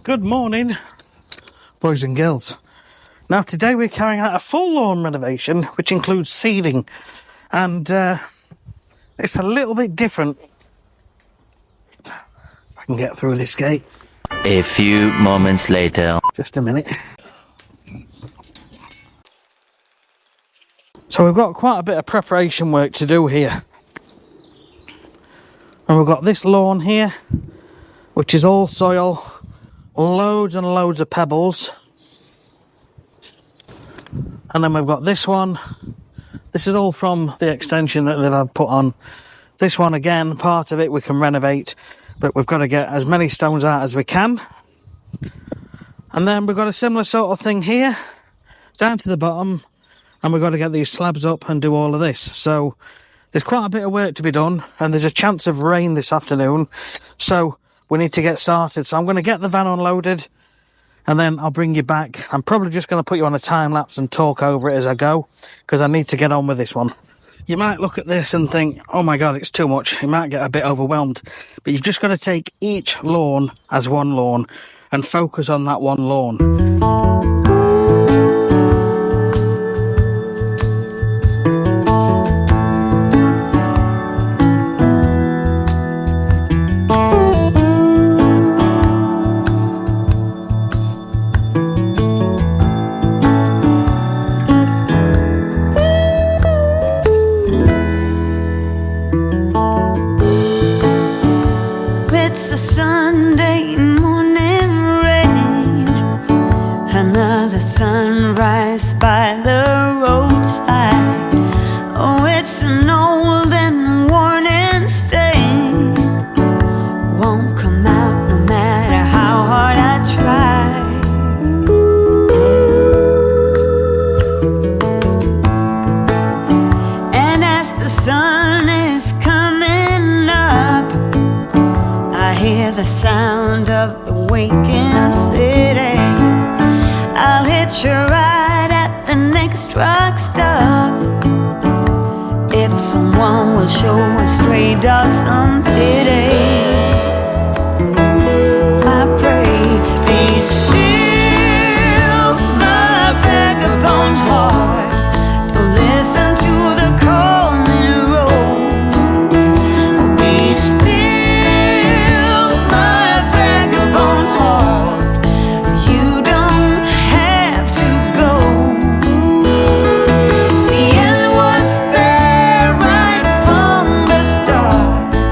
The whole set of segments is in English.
Good morning, boys and girls. Now today we're carrying out a full lawn renovation, which includes seeding, and it's a little bit different. If I can get through this gate. A few moments later. Just a minute. So we've got quite a bit of preparation work to do here. And we've got this lawn here, which is all soil, loads and loads of pebbles. And then we've got this one. This is all from the extension that they've put on. This one again, part of it we can renovate, but we've got to get as many stones out as we can. And then we've got a similar sort of thing here, down to the bottom, and we've got to get these slabs up and do all of this. So there's quite a bit of work to be done, and there's a chance of rain this afternoon, so we need to get started. So I'm going to get the van unloaded, and then I'll bring you back. I'm probably just going to put you on a time lapse and talk over it as I go, because I need to get on with this one. You might look at this and think, oh my god, it's too much. You might get a bit overwhelmed, but you've just got to take each lawn as one lawn and focus on that one lawn. It's a Sunday morning rain, another sunrise by the roadside. Oh, it's an old and worn and stain, won't come out no matter how hard I try. And as the sun is coming up, I hear the sound of the waking city. I'll hitch a ride at the next truck stop, if someone will show a stray dog some pity. I pray, be still, my vagabond heart. Don't listen to the calling road. Be still, my vagabond heart. You don't have to go. The end was there right from the start,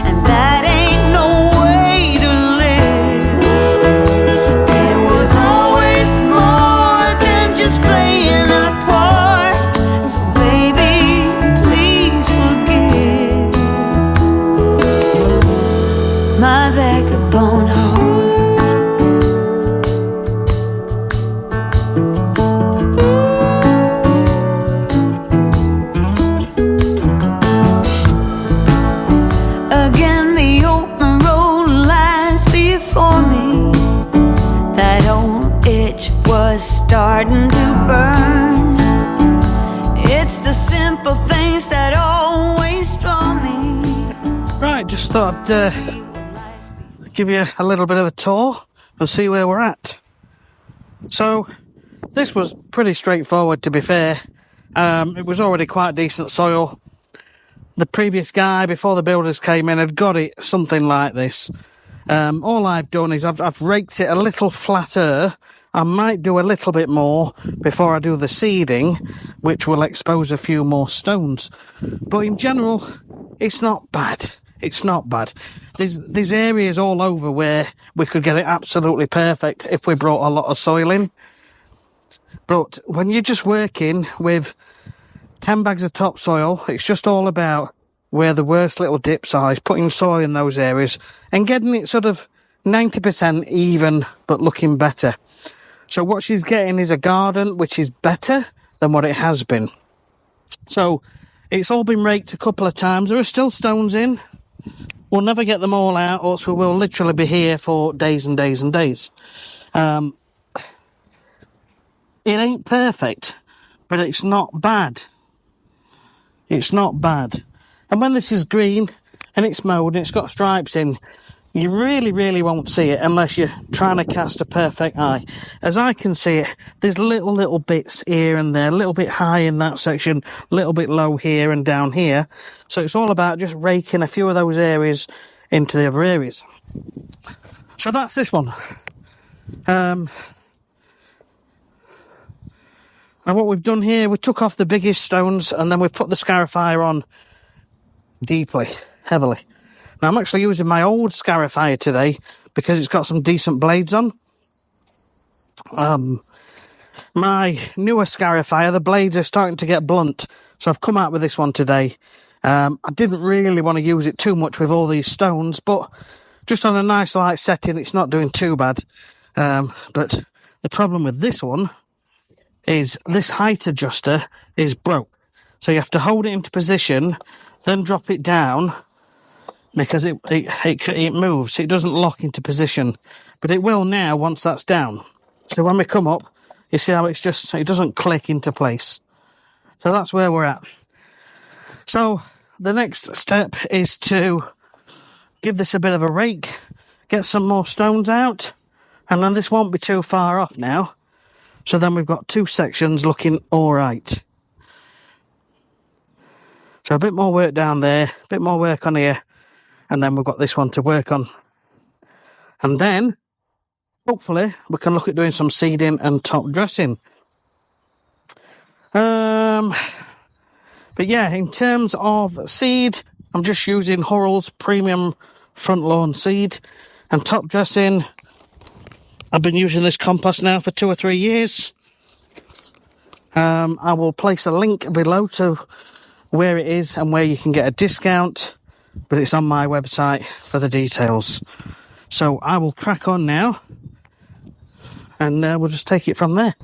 and that ain't no way to live. It was always more than just playing a part. So baby, please forgive my vagabond heart. Again, the open road lies before me. That old itch was starting to burn. It's the simple things that always draw me. Right, just thought I'd give you a little bit of a tour and see where we're at. So this was pretty straightforward, to be fair. It was already quite decent soil. The previous guy, before the builders came in, had got it something like this. All I've done is I've raked it a little flatter. I might do a little bit more before I do the seeding, which will expose a few more stones. But in general, it's not bad. It's not bad. There's areas all over where we could get it absolutely perfect if we brought a lot of soil in. But when you're just working with 10 bags of topsoil, it's just all about where the worst little dips are, is putting soil in those areas and getting it sort of 90% even, but looking better. So what she's getting is a garden which is better than what it has been. So it's all been raked a couple of times. There are still stones in. We'll never get them all out, or else we will literally be here for days and days and days. It ain't perfect, but it's not bad. It's not bad. And when this is green and it's mowed and it's got stripes in, you really won't see it unless you're trying to cast a perfect eye. As I can see it, there's little bits here and there, a little bit high in that section, a little bit low here and down here. So it's all about just raking a few of those areas into the other areas. So that's this one. And what we've done here, we took off the biggest stones and then we've put the scarifier on deeply, heavily. Now I'm actually using my old scarifier today because it's got some decent blades on. My newer scarifier, the blades are starting to get blunt, so I've come out with this one today. I didn't really want to use it too much with all these stones, but just on a nice light setting, it's not doing too bad. But the problem with this one is this height adjuster is broke. So you have to hold it into position, then drop it down, because it moves. It doesn't lock into position, but it will now once that's down. So when we come up, you see how it doesn't click into place. So that's where we're at. So the next step is to give this a bit of a rake, get some more stones out, and then this won't be too far off now. So then we've got 2 sections looking all right. So a bit more work down there, a bit more work on here, and then we've got this one to work on. And then, hopefully, we can look at doing some seeding and top dressing. But yeah, in terms of seed, I'm just using Hurl's premium front lawn seed. And top dressing, I've been using this compost now for 2 or 3 years. I will place a link below to where it is and where you can get a discount, but it's on my website for the details. So I will crack on now, and we'll just take it from there.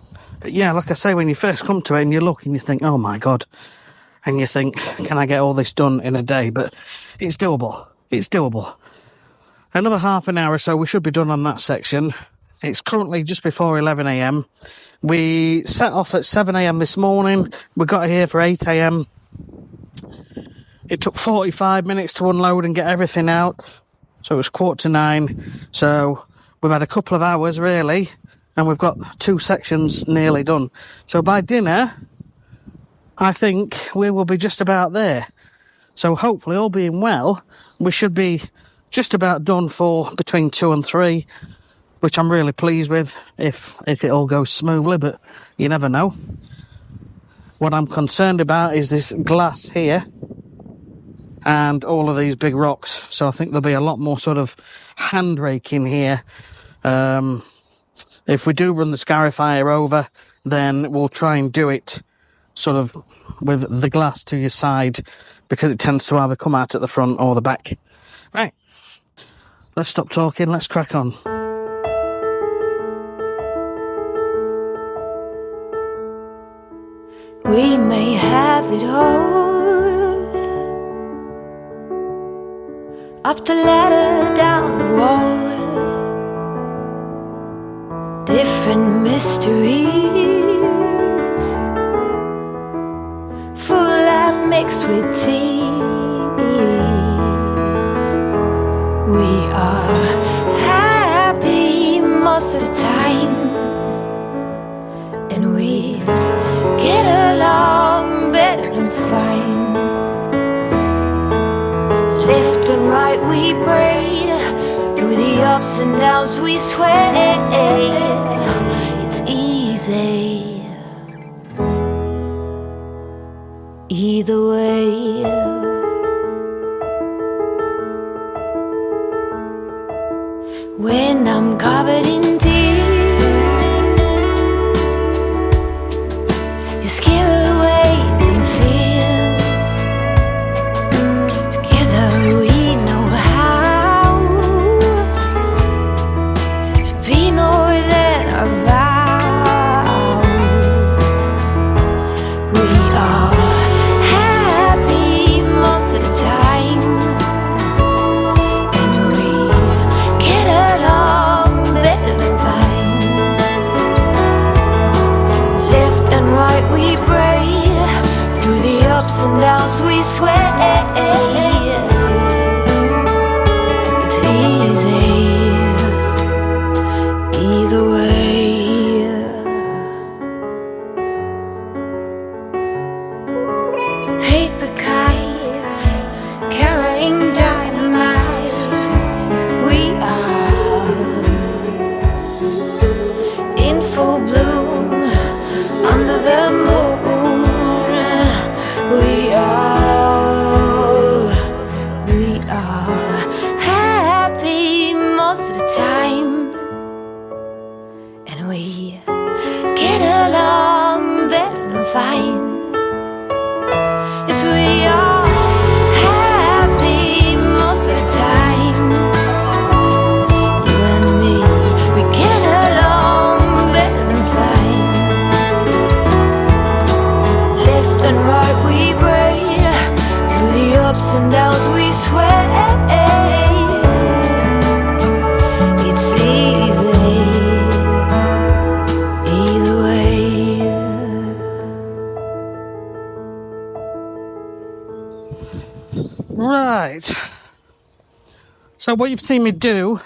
But yeah, like I say, when you first come to it and you look and you think, oh my God, and you think, can I get all this done in a day? But it's doable. It's doable. Another half an hour or so, we should be done on that section. It's currently just before 11 a.m. We set off at 7 a.m. this morning. We got here for 8 a.m. It took 45 minutes to unload and get everything out. So it was 8:45. So we've had a couple of hours really, and we've got 2 sections nearly done. So by dinner, I think we will be just about there. So hopefully, all being well, we should be just about done for between 2 and 3, which I'm really pleased with if it all goes smoothly, but you never know. What I'm concerned about is this glass here and all of these big rocks. So I think there'll be a lot more sort of hand raking here. If we do run the scarifier over, then we'll try and do it sort of with the glass to your side, because it tends to either come out at the front or the back. Right, let's stop talking, let's crack on. We may have it all, up the ladder, down the wall, different mysteries, full life mixed with tears. We are happy most of the time, and we get along better than fine. Left and right we braid, through the ups and downs we sway. It's easy either way. When I'm covered in tears, you scare away them fears. Together we know how to be more than our vows. We are happy most of the time, and we get along better than fine. Left and right we braid, through the ups and downs we sway. It's easy full bloom under the moon. We are happy most of the time, and we get along better than fine. Yes, we are happy most of the time. You and me, we get along better than fine. Left and right we braid, through the ups and downs we sway. It's easy either way. Right. So what you've seen me do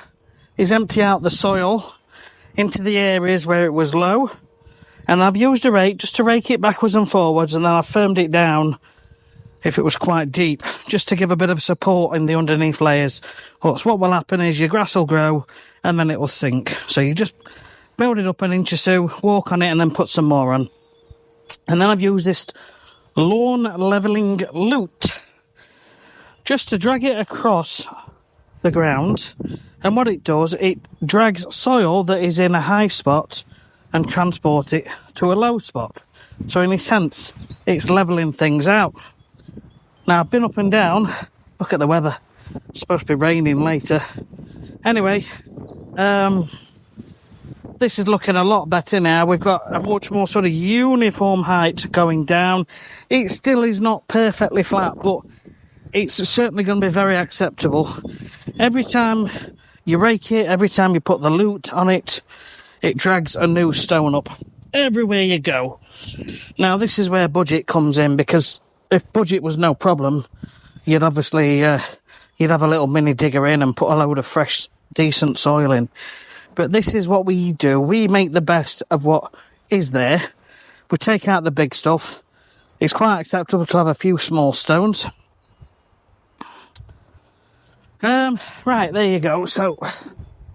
is empty out the soil into the areas where it was low, and I've used a rake just to rake it backwards and forwards, and then I've firmed it down if it was quite deep, just to give a bit of support in the underneath layers. Or what will happen is your grass will grow and then it will sink. So you just build it up an inch or so, walk on it, and then put some more on. And then I've used this lawn levelling lute just to drag it across the ground. And what it does, it drags soil that is in a high spot and transport it to a low spot. So in a sense, it's levelling things out. Now, I've been up and down. Look at the weather. It's supposed to be raining later. Anyway, this is looking a lot better now. We've got a much more sort of uniform height going down. It still is not perfectly flat, but it's certainly going to be very acceptable. Every time you rake it, every time you put the lute on it, it drags a new stone up everywhere you go. Now, this is where budget comes in, because if budget was no problem, you'd obviously you'd have a little mini digger in and put a load of fresh, decent soil in. But this is what we do. We make the best of what is there. We take out the big stuff. It's quite acceptable to have a few small stones. Right, there you go. So,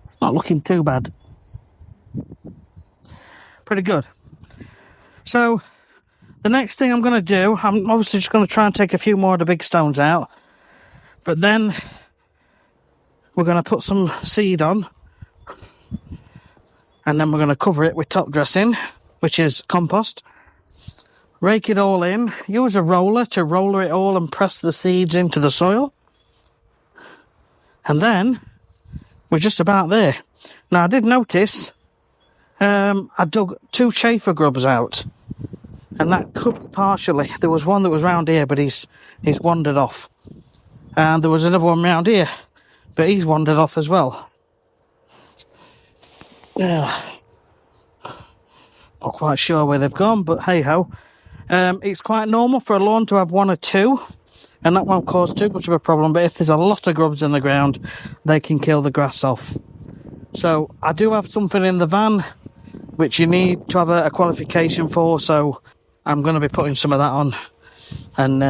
it's not looking too bad. Pretty good. So, the next thing I'm going to do, I'm obviously just going to try and take a few more of the big stones out. But then, we're going to put some seed on. And then we're going to cover it with top dressing, which is compost. Rake it all in. Use a roller to roller it all and press the seeds into the soil. And then, we're just about there. Now, I did notice, I dug 2 chafer grubs out. And that could be partially. There was one that was round here, but he's wandered off. And there was another one round here, but he's wandered off as well. Yeah. Not quite sure where they've gone, but hey-ho. It's quite normal for a lawn to have 1 or 2, and that won't cause too much of a problem. But if there's a lot of grubs in the ground, they can kill the grass off. So I do have something in the van, which you need to have a qualification for, so I'm going to be putting some of that on. And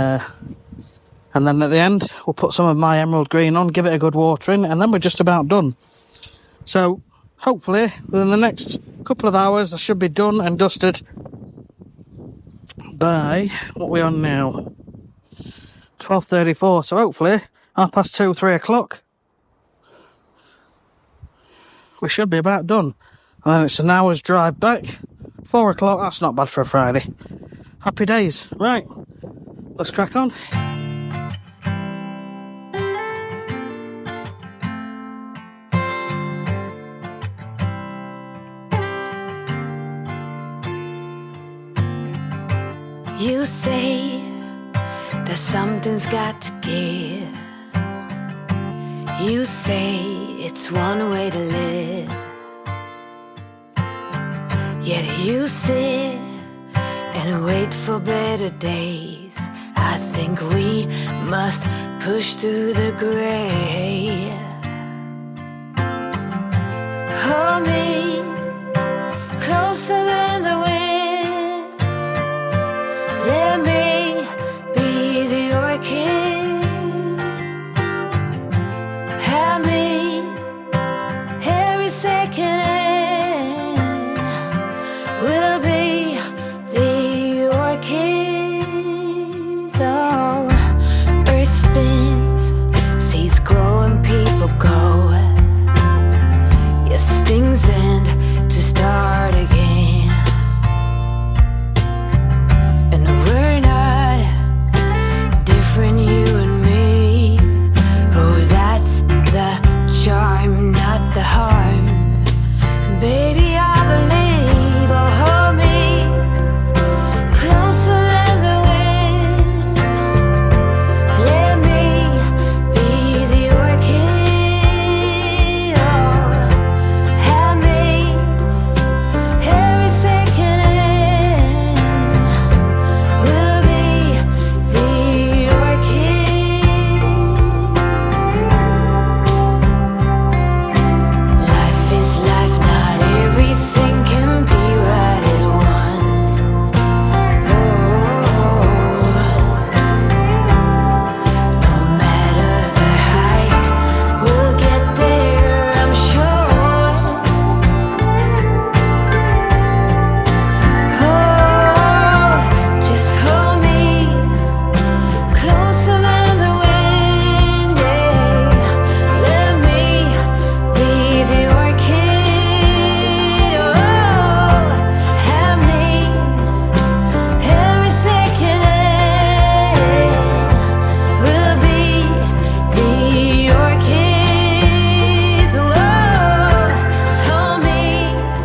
then at the end, we'll put some of my emerald green on, give it a good watering, and then we're just about done. So, hopefully, within the next couple of hours, I should be done and dusted by, what are we on now? 12:34, so hopefully, 2:30, 3 o'clock, we should be about done. And then it's an hour's drive back. 4 o'clock, that's not bad for a Friday. Happy days. Right, let's crack on. You say that something's got to give. You say it's one way to live. Yet you sit and wait for better days. I think we must push through the gray. Hold me closer than the wind. Let me be the orchid. Have me every second.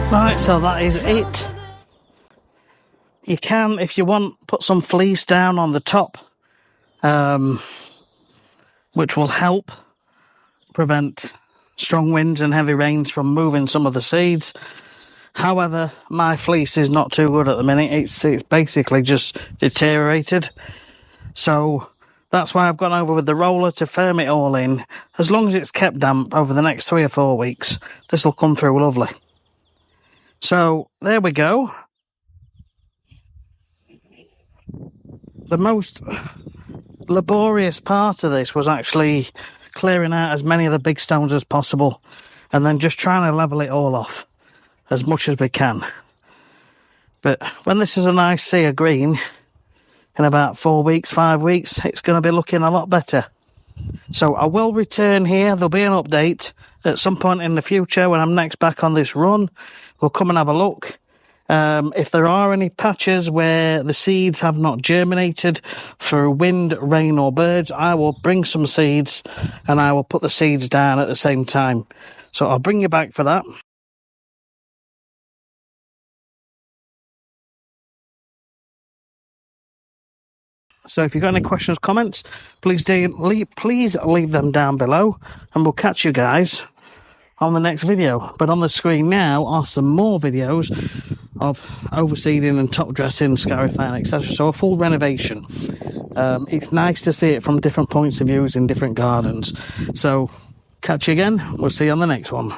Right, so that is it. You can, if you want, put some fleece down on the top, which will help prevent strong winds and heavy rains from moving some of the seeds. However, my fleece is not too good at the minute. It's basically just deteriorated. So that's why I've gone over with the roller to firm it all in. As long as it's kept damp over the next 3 or 4 weeks, this will come through lovely. So there we go. The most laborious part of this was actually clearing out as many of the big stones as possible and then just trying to level it all off as much as we can. But when this is a nice sea of green, in about 4 weeks, 5 weeks, it's going to be looking a lot better. So I will return here. There'll be an update at some point in the future when I'm next back on this run. We'll come and have a look. If there are any patches where the seeds have not germinated through wind, rain or birds, I will bring some seeds and I will put the seeds down at the same time. So I'll bring you back for that. So if you've got any questions, comments, please leave them down below and we'll catch you guys on the next video. But on the screen now are some more videos of overseeding and top dressing, scarifier, etc. So a full renovation. It's nice to see it from different points of views in different gardens. So catch you again. We'll see you on the next one.